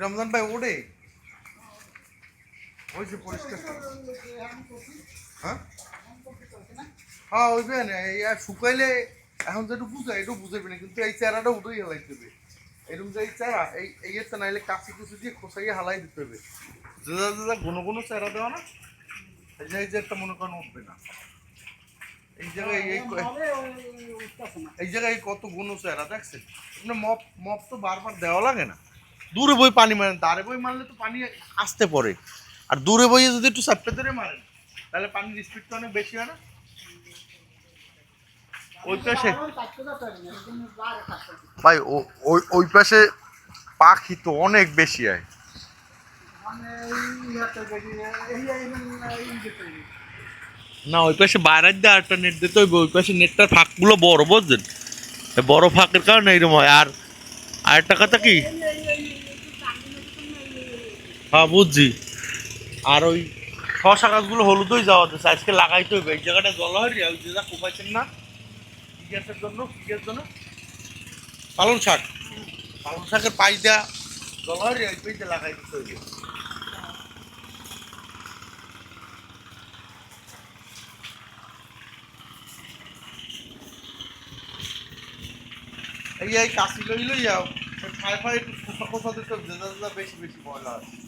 রমজান ভাই ওড়ে ওই যে পরিষ্কার হ্যাঁ হ্যাঁ ওই শুকাইলে এখন যেটু বুঝে একটু বুঝাবি না কিন্তু এই চেহারাটা উঠেই হেলাই দেবে এরকম যে এই চেহারা এই তো নাইলে কাঁচি কুচি দিয়ে খোসাইয়ে হালাই দিতে হবে যেটা যেটা কোনো চেহারা দেওয়া না এই যে একটা মনে করেন উঠবে না এই জায়গায় এই জায়গায় কত গুণ চেহারা দেখছেন মপ মপ তো বারবার দেওয়া লাগে না দূরে বই পানি মারেন দাঁড়ে বই মারলে তো পানি আসতে পড়ে আর দূরে বইয়ে যদি একটু চাপতে ধরে মারেন তাহলে পানির স্পিড তো অনেক বেশি হয় না ওই পাশে ভাই ওই পাশে পাখি তো অনেক বেশি হয় না ওই পাশে বাইরের দিয়ে আরেকটা নেট দিতে হইবে ওই পাশে নেটটার ফাঁকগুলো বড় বুঝছেন বড় ফাঁকের কারণে এইরকম হয় আর আরেকটা কথা কি হ্যাঁ বুঝছি আর ওই শশা গাছগুলো হলুদই যাওয়া যাচ্ছে আজকে লাগাইতে হইবে এই জায়গাটা জল হয় ওই জায়গা কোপাইছেন না কি গাছের জন্য কি গাছের জন্য পালং শাকের পাই দেওয়া জল হয় ওই পাইতে লাগাই দিতে হইবে এই কাশি লইলই যাও খাই একটু খোসা খোসা দিতে বেশি বেশি ময়লা আছে